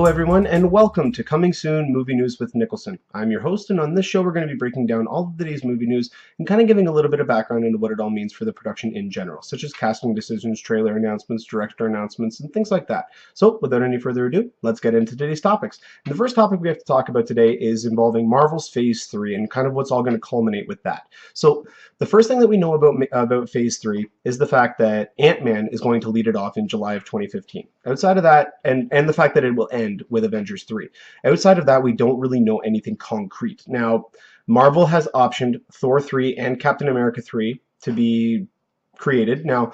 Hello everyone, and welcome to Coming Soon Movie News with Niklsun. I'm your host, and on this show we're going to be breaking down all of today's movie news and kind of giving a little bit of background into what it all means for the production in general, such as casting decisions, trailer announcements, director announcements, and things like that. So, without any further ado, let's get into today's topics. And the first topic we have to talk about today is involving Marvel's Phase 3 and kind of what's all going to culminate with that. So, the first thing that we know about Phase 3 is the fact that Ant-Man is going to lead it off in July of 2015. Outside of that, and the fact that it will end with Avengers 3. Outside of that, we don't really know anything concrete. Now, Marvel has optioned Thor 3 and Captain America 3 to be created. Now,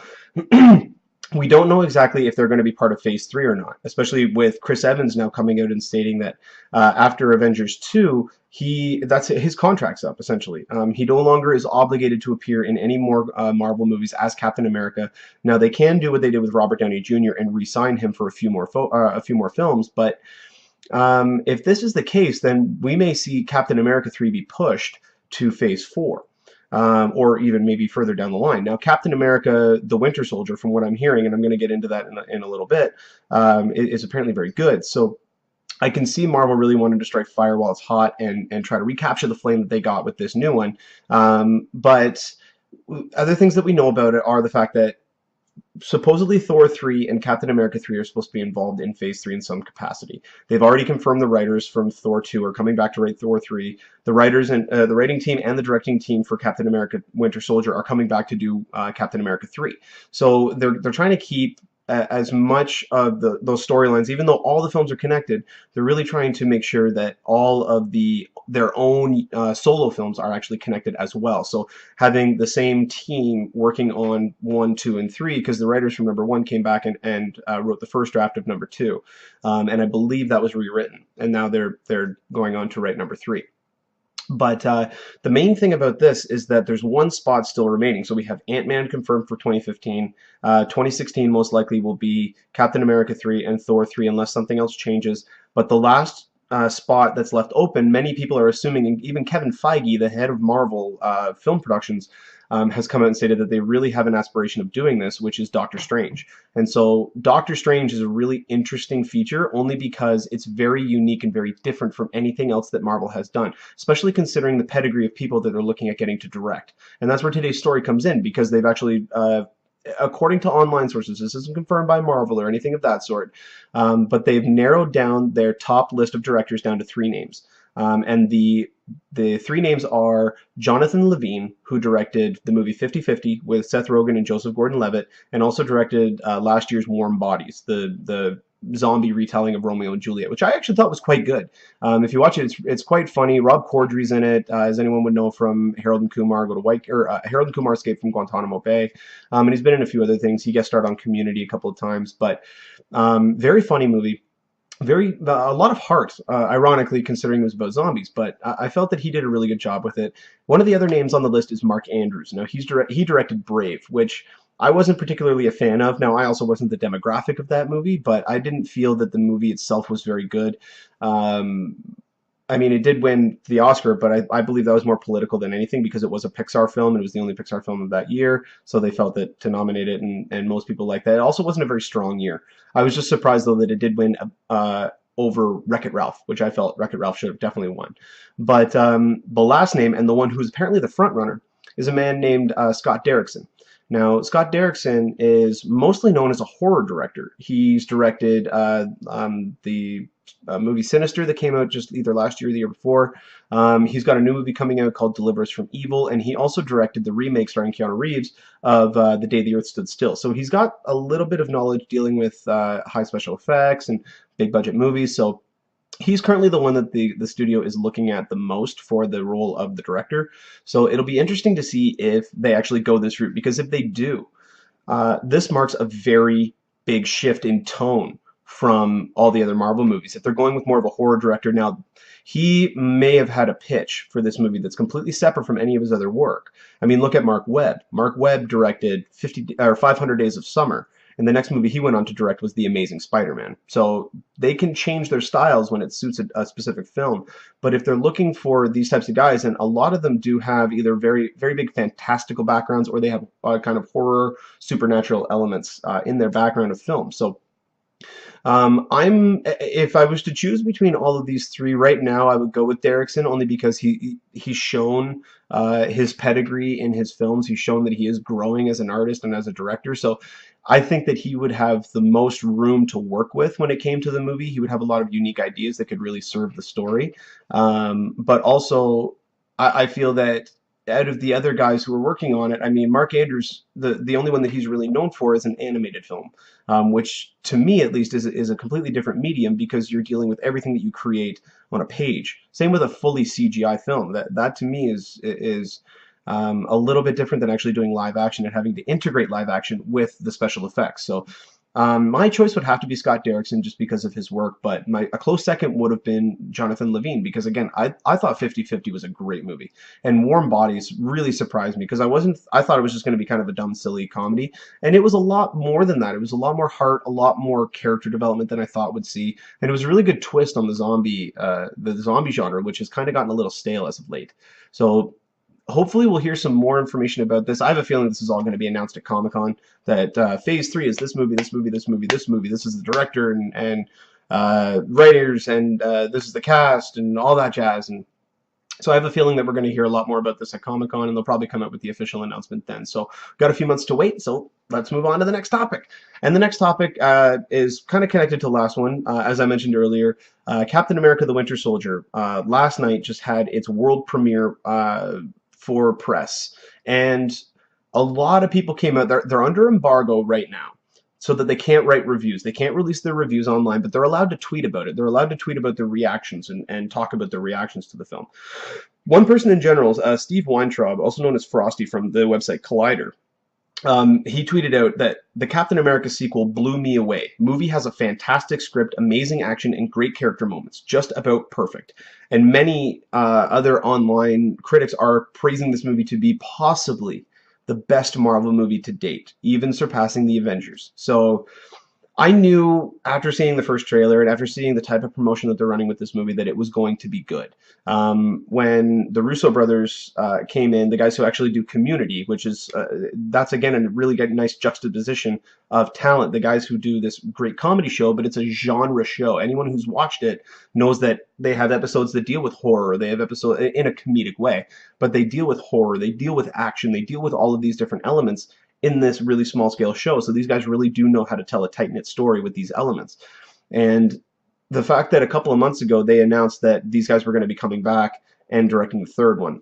we don't know exactly if they're going to be part of Phase 3 or not, especially with Chris Evans now coming out and stating that after Avengers 2, that's his contract's up, essentially. He no longer is obligated to appear in any more Marvel movies as Captain America. Now, they can do what they did with Robert Downey Jr. and re-sign him for a few more films, but if this is the case, then we may see Captain America 3 be pushed to Phase 4. Or even maybe further down the line. Now, Captain America, the Winter Soldier, from what I'm hearing, and I'm going to get into that in a little bit, is apparently very good. So I can see Marvel really wanting to strike fire while it's hot and try to recapture the flame that they got with this new one. But other things that we know about it are the fact that supposedly Thor 3 and Captain America 3 are supposed to be involved in Phase 3 in some capacity. They've already confirmed the writers from Thor 2 are coming back to write Thor 3. The writers and the writing team and the directing team for Captain America Winter Soldier are coming back to do Captain America 3. So they're trying to keep as much of those storylines, even though all the films are connected, they're really trying to make sure that all of their own solo films are actually connected as well. So having the same team working on 1, 2, and 3, because the writers from number 1 came back and wrote the first draft of number 2, and I believe that was rewritten, and now they're going on to write number 3. But the main thing about this is that there's one spot still remaining. So we have Ant-Man confirmed for 2015. 2016 most likely will be Captain America 3 and Thor 3 unless something else changes. But the last spot that's left open, many people are assuming, and even Kevin Feige, the head of Marvel film productions, has come out and stated that they really have an aspiration of doing this, which is Doctor Strange. And so Doctor Strange is a really interesting feature only because it's very unique and very different from anything else that Marvel has done, especially considering the pedigree of people that they're looking at getting to direct. And that's where today's story comes in, because they've actually according to online sources, this isn't confirmed by Marvel or anything of that sort, but they've narrowed down their top list of directors down to 3 names. And the 3 names are Jonathan Levine, who directed the movie 50-50 with Seth Rogen and Joseph Gordon-Levitt, and also directed last year's Warm Bodies, the zombie retelling of Romeo and Juliet, which I actually thought was quite good. If you watch it, it's quite funny. Rob Corddry's in it, as anyone would know from Harold and Kumar Harold and Kumar Escape from Guantanamo Bay, and he's been in a few other things. He guest starred on Community a couple of times, but very funny movie. A lot of heart, ironically, considering it was about zombies, but I felt that he did a really good job with it. One of the other names on the list is Mark Andrews. Now, he directed Brave, which I wasn't particularly a fan of. Now, I also wasn't the demographic of that movie, but I didn't feel that the movie itself was very good. I mean, it did win the Oscar, but I believe that was more political than anything because it was a Pixar film. It was the only Pixar film of that year, so they felt that to nominate it, and most people liked that. It also wasn't a very strong year. I was just surprised, though, that it did win over Wreck-It Ralph, which I felt Wreck-It Ralph should have definitely won. But the last name, and the one who's apparently the front runner, is a man named Scott Derrickson. Now, Scott Derrickson is mostly known as a horror director. He's directed the movie Sinister that came out just either last year or the year before. He's got a new movie coming out called Deliver Us from Evil, and he also directed the remake starring Keanu Reeves of The Day the Earth Stood Still. So he's got a little bit of knowledge dealing with high special effects and big budget movies. So he's currently the one that the studio is looking at the most for the role of the director. So it'll be interesting to see if they actually go this route, because if they do, this marks a very big shift in tone from all the other Marvel movies. If they're going with more of a horror director, now he may have had a pitch for this movie that's completely separate from any of his other work. I mean, look at Mark Webb. Mark Webb directed 500 Days of Summer, and the next movie he went on to direct was The Amazing Spider-Man. So they can change their styles when it suits a specific film. But if they're looking for these types of guys, and a lot of them do have either very, very big fantastical backgrounds, or they have kind of horror, supernatural elements in their background of film. So If I was to choose between all of these three right now, I would go with Derrickson only because he's shown his pedigree in his films. He's shown that he is growing as an artist and as a director. So I think that he would have the most room to work with when it came to the movie. He would have a lot of unique ideas that could really serve the story. But also, I feel that out of the other guys who are working on it, I mean, Mark Andrews, the only one that he's really known for is an animated film, which to me at least is a completely different medium because you're dealing with everything that you create on a page. Same with a fully CGI film. That to me is a little bit different than actually doing live action and having to integrate live action with the special effects. So my choice would have to be Scott Derrickson just because of his work, but a close second would have been Jonathan Levine because, again, I thought 50-50 was a great movie. And Warm Bodies really surprised me because I thought it was just going to be kind of a dumb, silly comedy. And it was a lot more than that. It was a lot more heart, a lot more character development than I thought would see. And it was a really good twist on the zombie genre, which has kind of gotten a little stale as of late. So hopefully we'll hear some more information about this. I have a feeling this is all going to be announced at Comic-Con, that Phase 3 is this movie, this movie, this movie, this movie. This is the director and writers, and this is the cast, and all that jazz. And so I have a feeling that we're going to hear a lot more about this at Comic-Con, and they'll probably come out with the official announcement then. So got a few months to wait, so let's move on to the next topic. And the next topic is kind of connected to the last one. As I mentioned earlier, Captain America the Winter Soldier last night just had its world premiere for press, and a lot of people came out. They're under embargo right now, so that they can't write reviews. They can't release their reviews online, but they're allowed to tweet about it. They're allowed to tweet about their reactions and talk about their reactions to the film. One person in general, Steve Weintraub, also known as Frosty from the website Collider, he tweeted out that the Captain America sequel blew me away. Movie has a fantastic script, amazing action, and great character moments. Just about perfect. And many other online critics are praising this movie to be possibly the best Marvel movie to date, even surpassing the Avengers. So I knew after seeing the first trailer and after seeing the type of promotion that they're running with this movie that it was going to be good. When the Russo brothers came in, the guys who actually do Community, which is, that's again a really nice juxtaposition of talent. The guys who do this great comedy show, but it's a genre show. Anyone who's watched it knows that they have episodes that deal with horror. They have episodes in a comedic way, but they deal with horror, they deal with action, they deal with all of these different elements in this really small scale show. So these guys really do know how to tell a tight-knit story with these elements. And the fact that a couple of months ago they announced that these guys were going to be coming back and directing the third one,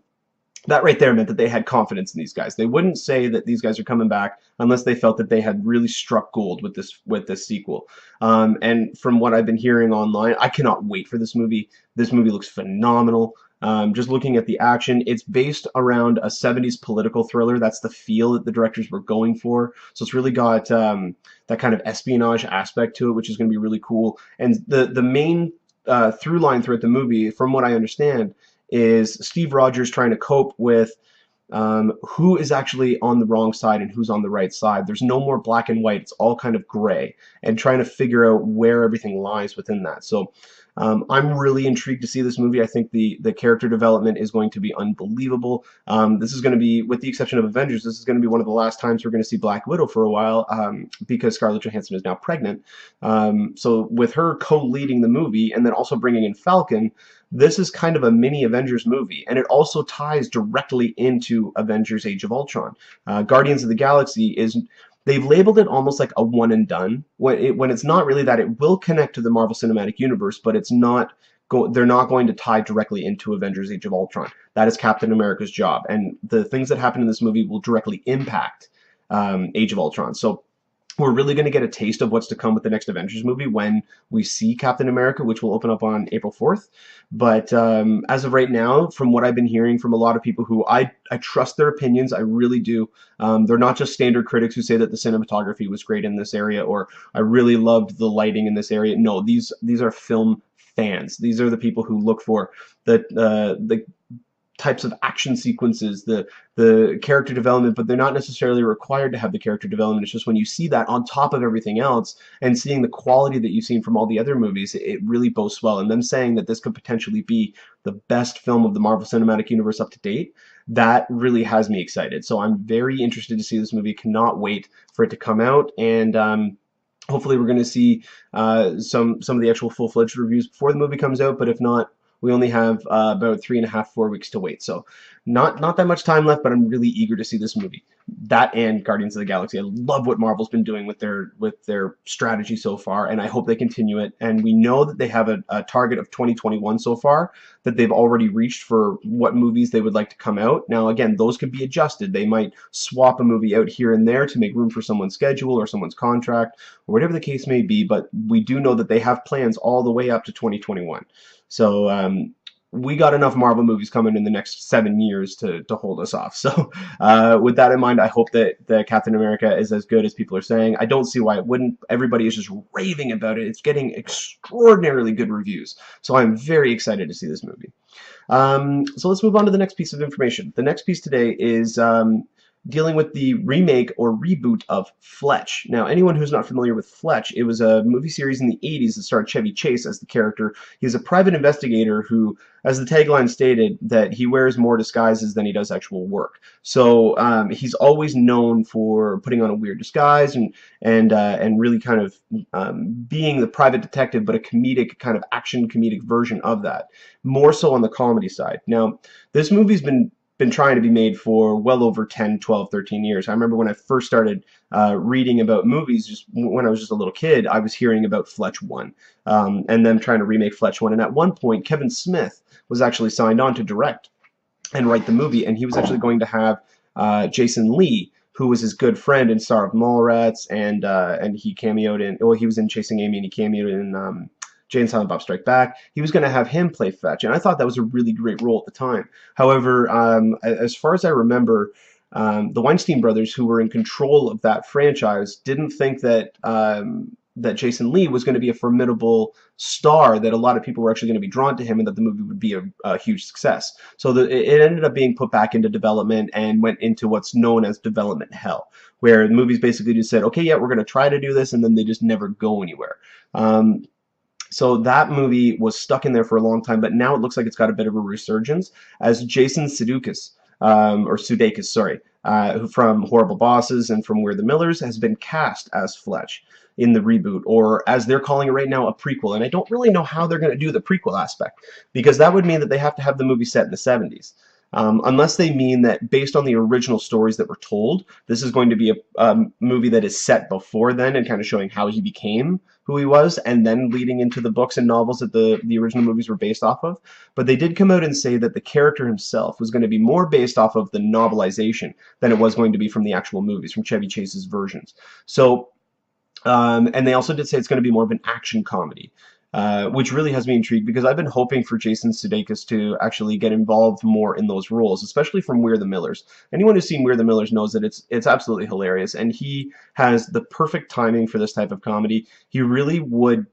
that right there meant that they had confidence in these guys. They wouldn't say that these guys are coming back unless they felt that they had really struck gold with this sequel. And from what I've been hearing online, I cannot wait for this movie. This movie looks phenomenal. Just looking at the action, it's based around a 70s political thriller. That's the feel that the directors were going for. So it's really got that kind of espionage aspect to it, which is going to be really cool. And the main through line throughout the movie, from what I understand, is Steve Rogers trying to cope with who is actually on the wrong side and who's on the right side. There's no more black and white. It's all kind of gray, and trying to figure out where everything lies within that. So I'm really intrigued to see this movie. I think the character development is going to be unbelievable. This is going to be, with the exception of Avengers, this is going to be one of the last times we're going to see Black Widow for a while, because Scarlett Johansson is now pregnant. So with her co-leading the movie and then also bringing in Falcon, this is kind of a mini Avengers movie, and it also ties directly into Avengers Age of Ultron. Guardians of the Galaxy is, they've labeled it almost like a one and done, when it's not really that. It will connect to the Marvel Cinematic Universe, but it's not, they're not going to tie directly into Avengers Age of Ultron. That is Captain America's job, and the things that happen in this movie will directly impact Age of Ultron. So we're really going to get a taste of what's to come with the next Avengers movie when we see Captain America, which will open up on April 4th. But as of right now, from what I've been hearing from a lot of people who I trust their opinions, I really do. They're not just standard critics who say that the cinematography was great in this area, or I really loved the lighting in this area. No, these are film fans. These are the people who look for the types of action sequences, the character development, but they're not necessarily required to have the character development. It's just when you see that on top of everything else and seeing the quality that you've seen from all the other movies, it really boasts well. And them saying that this could potentially be the best film of the Marvel Cinematic Universe up to date, that really has me excited. So I'm very interested to see this movie. Cannot wait for it to come out. And Hopefully, we're going to see some of the actual full-fledged reviews before the movie comes out. But if not, we only have about 3.5, 4 weeks to wait. So, not that much time left. But I'm really eager to see this movie. That and Guardians of the Galaxy. I love what Marvel's been doing with their strategy so far, and I hope they continue it. And we know that they have a target of 2021 so far that they've already reached for what movies they would like to come out. Now, again, those could be adjusted. They might swap a movie out here and there to make room for someone's schedule or someone's contract or whatever the case may be, but we do know that they have plans all the way up to 2021. So we got enough Marvel movies coming in the next 7 years to hold us off. So with that in mind, I hope that the Captain America is as good as people are saying. I don't see why it wouldn't. Everybody is just raving about it. It's getting extraordinarily good reviews. So I'm very excited to see this movie. So let's move on to the next piece of information. The next piece today is dealing with the remake or reboot of Fletch. Now, anyone who's not familiar with Fletch, it was a movie series in the 80s that starred Chevy Chase as the character. He's a private investigator who, as the tagline stated, that he wears more disguises than he does actual work. So he's always known for putting on a weird disguise and really kind of being the private detective, but a comedic kind of action comedic version of that, more so on the comedy side. Now, this movie's been trying to be made for well over 10, 12, 13 years. I remember when I first started reading about movies, just when I was just a little kid, I was hearing about Fletch 1 and them trying to remake Fletch 1. And at one point, Kevin Smith was actually signed on to direct and write the movie, and he was actually going to have Jason Lee, who was his good friend and star of Mallrats, and he cameoed in, well, he was in Chasing Amy, and he cameoed in Jay and Silent Bob Strike Back. He was going to have him play Fletch, and I thought that was a really great role at the time. However, as far as I remember, the Weinstein brothers, who were in control of that franchise, didn't think that that Jason Lee was going to be a formidable star, that a lot of people were actually going to be drawn to him, and that the movie would be a huge success. So it ended up being put back into development and went into what's known as development hell, where the movies basically just said, okay, yeah, we're going to try to do this, and then they just never go anywhere. So that movie was stuck in there for a long time, but now it looks like it's got a bit of a resurgence as Jason Sudeikis, or Sudeikis, sorry, who from Horrible Bosses and from We're the Millers, has been cast as Fletch in the reboot, or as they're calling it right now, a prequel. And I don't really know how they're going to do the prequel aspect, because that would mean that they have to have the movie set in the 70s. Unless they mean that based on the original stories that were told, this is going to be a movie that is set before then and kind of showing how he became who he was, and then leading into the books and novels that the original movies were based off of. But they did come out and say that the character himself was going to be more based off of the novelization than it was going to be from the actual movies, from Chevy Chase's versions. So, and they also did say it's going to be more of an action comedy. Which really has me intrigued, because I've been hoping for Jason Sudeikis to actually get involved more in those roles, especially from We're the Millers. Anyone who's seen We're the Millers knows that it's absolutely hilarious, and he has the perfect timing for this type of comedy. He really would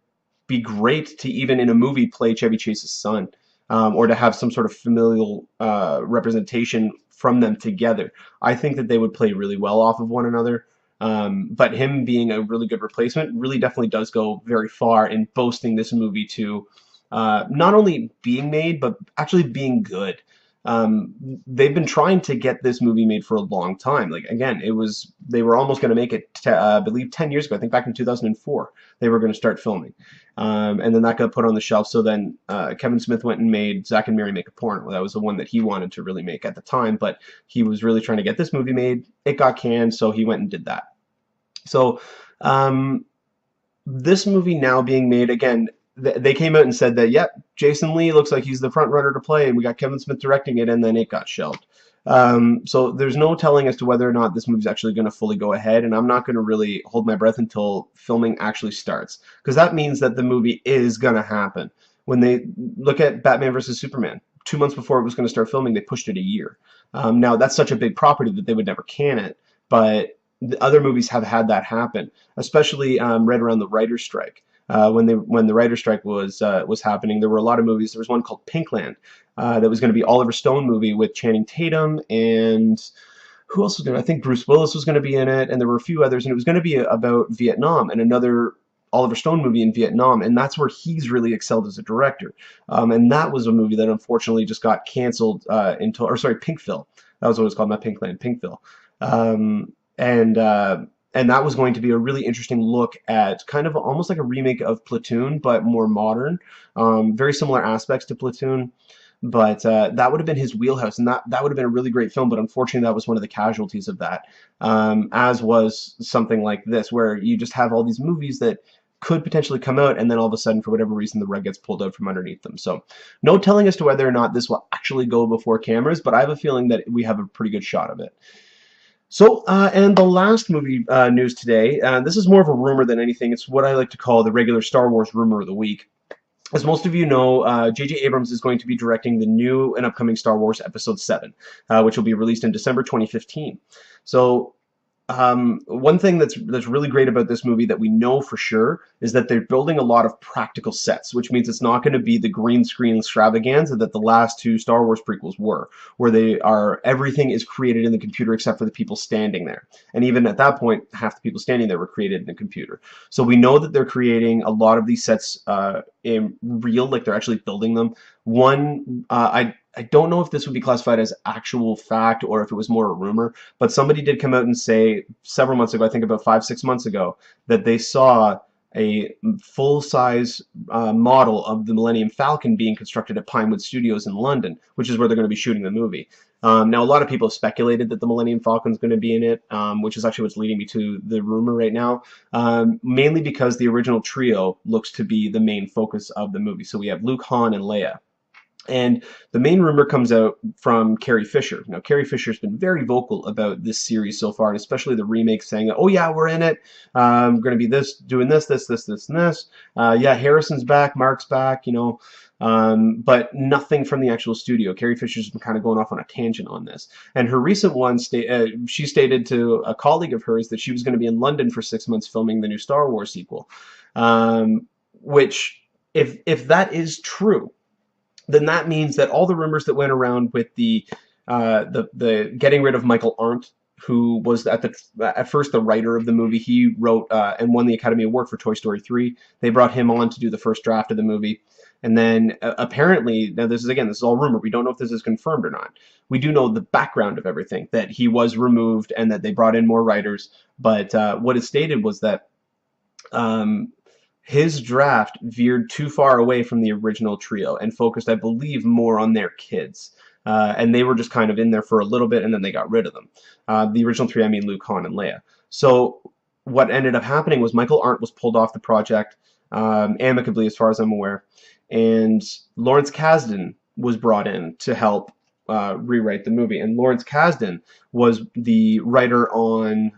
be great to, even in a movie, play Chevy Chase's son, or to have some sort of familial representation from them together. I think that they would play really well off of one another. But him being a really good replacement really definitely does go very far in boasting this movie to not only being made, but actually being good. They've been trying to get this movie made for a long time. Like, again, they were almost going to make it, I believe, 10 years ago. I think back in 2004, they were going to start filming. And then that got put on the shelf. So then Kevin Smith went and made Zack and Miri Make a Porno. That was the one that he wanted to really make at the time, but he was really trying to get this movie made. It got canned, so he went and did that. So this movie now being made, again, they came out and said that, yep, Jason Lee looks like he's the front runner to play, and we got Kevin Smith directing it, and then it got shelved. So there's no telling as to whether or not this movie's actually going to fully go ahead, and I'm not going to really hold my breath until filming actually starts, because that means that the movie is going to happen. When they look at Batman vs. Superman, 2 months before it was going to start filming, they pushed it a year. Now, that's such a big property that they would never can it, but the other movies have had that happen, especially right around the writer's strike. When the writer's strike was happening, there were a lot of movies. There was one called Pinkland that was going to be Oliver Stone movie with Channing Tatum, and who else was going to? I think Bruce Willis was going to be in it, and there were a few others, and it was going to be about Vietnam and another Oliver Stone movie in Vietnam, and that's where he's really excelled as a director. And that was a movie that unfortunately just got canceled Pinkville. That was what it was called, not Pinkland, Pinkville. And and that was going to be a really interesting look at kind of almost like a remake of Platoon, but more modern. Very similar aspects to Platoon, but that would have been his wheelhouse, and that would have been a really great film. But unfortunately, that was one of the casualties of that, as was something like this, where you just have all these movies that could potentially come out, and then all of a sudden, for whatever reason, the rug gets pulled out from underneath them. So, no telling as to whether or not this will actually go before cameras, but I have a feeling that we have a pretty good shot of it. So, and the last movie news today, this is more of a rumor than anything. It's what I like to call the regular Star Wars rumor of the week. As most of you know, J.J. Abrams is going to be directing the new and upcoming Star Wars Episode 7, which will be released in December 2015. So, one thing that's really great about this movie that we know for sure is that they're building a lot of practical sets, which means it's not going to be the green screen extravaganza that the last two Star Wars prequels were, where everything is created in the computer except for the people standing there. And even at that point, half the people standing there were created in the computer. So we know that they're creating a lot of these sets in real, like they're actually building them. One, I don't know if this would be classified as actual fact or if it was more a rumor, but somebody did come out and say several months ago, I think about 5-6 months ago, that they saw a full-size model of the Millennium Falcon being constructed at Pinewood Studios in London, which is where they're going to be shooting the movie. Now, a lot of people have speculated that the Millennium Falcon is going to be in it, which is actually what's leading me to the rumor right now, mainly because the original trio looks to be the main focus of the movie. So we have Luke, Han, and Leia. And the main rumor comes out from Carrie Fisher. Now, Carrie Fisher's been very vocal about this series so far, and especially the remake, saying, "Oh yeah, we're in it. We're going to be doing this, and this. Yeah, Harrison's back, Mark's back, you know." But nothing from the actual studio. Carrie Fisher's been kind of going off on a tangent on this. And her recent one, she stated to a colleague of hers that she was going to be in London for 6 months filming the new Star Wars sequel. Which, if that is true, then that means that all the rumors that went around with the getting rid of Michael Arndt, who was at first the writer of the movie, he wrote and won the Academy Award for Toy Story 3. They brought him on to do the first draft of the movie. And then apparently, now this is all rumor. We don't know if this is confirmed or not. We do know the background of everything, that he was removed and that they brought in more writers. But what is stated was that his draft veered too far away from the original trio and focused, I believe, more on their kids. And they were just kind of in there for a little bit, and then they got rid of them. The original three, I mean Luke, Han, and Leia. So what ended up happening was Michael Arndt was pulled off the project amicably, as far as I'm aware, and Lawrence Kasdan was brought in to help rewrite the movie. And Lawrence Kasdan was the writer on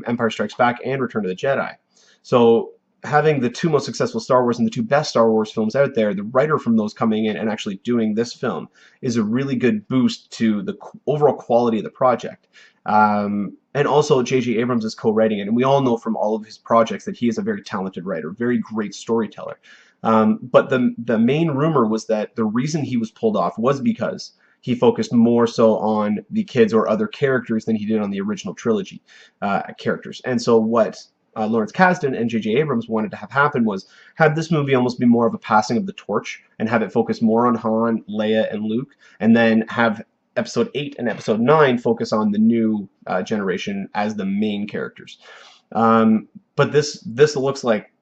Empire Strikes Back and Return of the Jedi. So having the two most successful Star Wars and the two best Star Wars films out there, the writer from those coming in and actually doing this film is a really good boost to the overall quality of the project. And also, J.J. Abrams is co-writing it, and we all know from all of his projects that he is a very talented writer, very great storyteller. But the main rumor was that the reason he was pulled off was because he focused more so on the kids or other characters than he did on the original trilogy characters. And so what Lawrence Kasdan and J.J. Abrams wanted to have happen was have this movie almost be more of a passing of the torch and have it focus more on Han, Leia, and Luke, and then have Episode 8 and Episode 9 focus on the new generation as the main characters. But this looks like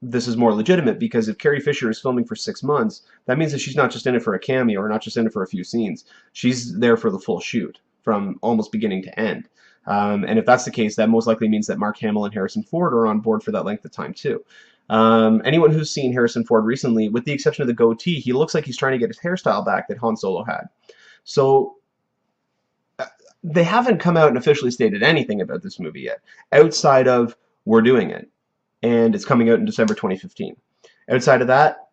this is more legitimate, because if Carrie Fisher is filming for 6 months, that means that she's not just in it for a cameo or not just in it for a few scenes. She's there for the full shoot from almost beginning to end. And if that's the case, that most likely means that Mark Hamill and Harrison Ford are on board for that length of time too. Anyone who's seen Harrison Ford recently, with the exception of the goatee, he looks like he's trying to get his hairstyle back that Han Solo had. So they haven't come out and officially stated anything about this movie yet, outside of we're doing it, and it's coming out in December 2015. Outside of that,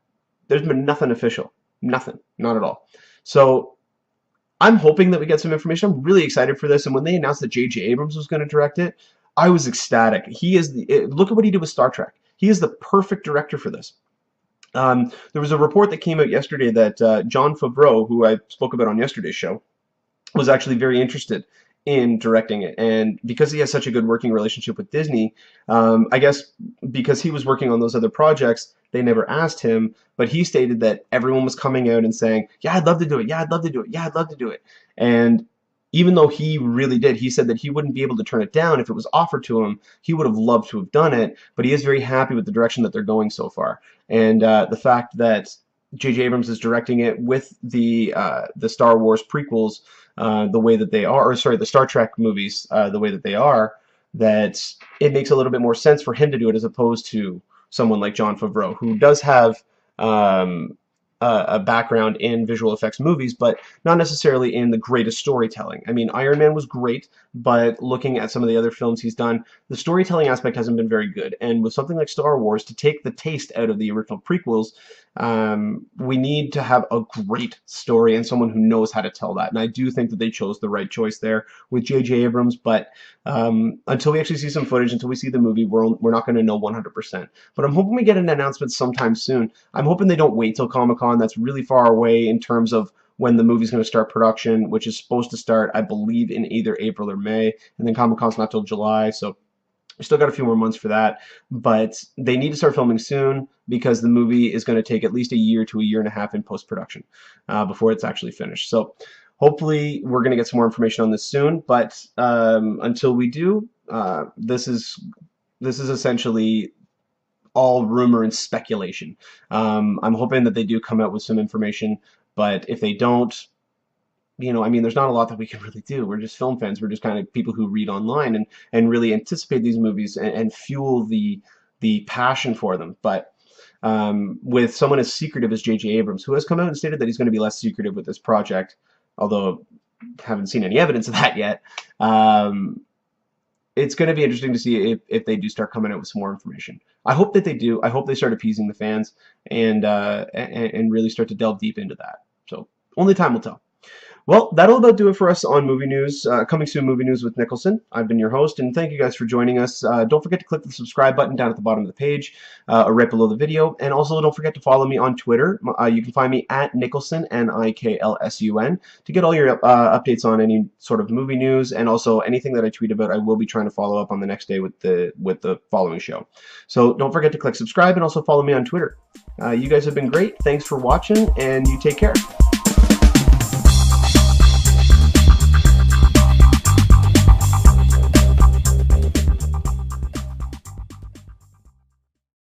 there's been nothing official. Nothing. Not at all. So I'm hoping that we get some information. I'm really excited for this, and when they announced that J.J. Abrams was going to direct it, I was ecstatic. He is look at what he did with Star Trek. He is the perfect director for this. There was a report that came out yesterday that Jon Favreau, who I spoke about on yesterday's show, was actually very interested in directing it. And because he has such a good working relationship with Disney, I guess because he was working on those other projects, they never asked him, but he stated that everyone was coming out and saying, yeah, I'd love to do it. Yeah, I'd love to do it. Yeah, I'd love to do it. And even though he really did, he said that he wouldn't be able to turn it down if it was offered to him. He would have loved to have done it, but he is very happy with the direction that they're going so far. And the fact that J.J. Abrams is directing it with the Star Wars prequels the way that they are, or sorry, the Star Trek movies the way that they are, that it makes a little bit more sense for him to do it as opposed to someone like Jon Favreau, who does have um, a background in visual effects movies, but not necessarily in the greatest storytelling. I mean, Iron Man was great, but looking at some of the other films he's done, the storytelling aspect hasn't been very good. And with something like Star Wars, to take the taste out of the original prequels, we need to have a great story and someone who knows how to tell that. And I do think that they chose the right choice there with J.J. Abrams, but until we actually see some footage, until we see the movie, we're not going to know 100%. But I'm hoping we get an announcement sometime soon. I'm hoping they don't wait till Comic-Con. That's really far away in terms of when the movie's going to start production, which is supposed to start, I believe, in either April or May. And then Comic-Con's not till July, so we still got a few more months for that. But they need to start filming soon because the movie is going to take at least a year to a year and a half in post-production before it's actually finished. So hopefully we're going to get some more information on this soon. But until we do, this is essentially all rumor and speculation. I'm hoping that they do come out with some information, but if they don't, I mean, there's not a lot that we can really do. We're just film fans. We're just kind of people who read online and really anticipate these movies and fuel the passion for them. But with someone as secretive as J.J. Abrams, who has come out and stated that he's going to be less secretive with this project, although haven't seen any evidence of that yet, it's going to be interesting to see if they do start coming out with some more information. I hope that they do. I hope they start appeasing the fans and really start to delve deep into that. So only time will tell. Well, that'll about do it for us on Movie News. Coming soon, Movie News with Niklsun. I've been your host, and thank you guys for joining us. Don't forget to click the subscribe button down at the bottom of the page or right below the video. And also, don't forget to follow me on Twitter. You can find me at Niklsun, Niklsun, to get all your updates on any sort of movie news, and also anything that I tweet about. I will be trying to follow up on the next day with the following show. So don't forget to click subscribe and also follow me on Twitter. You guys have been great. Thanks for watching, and you take care.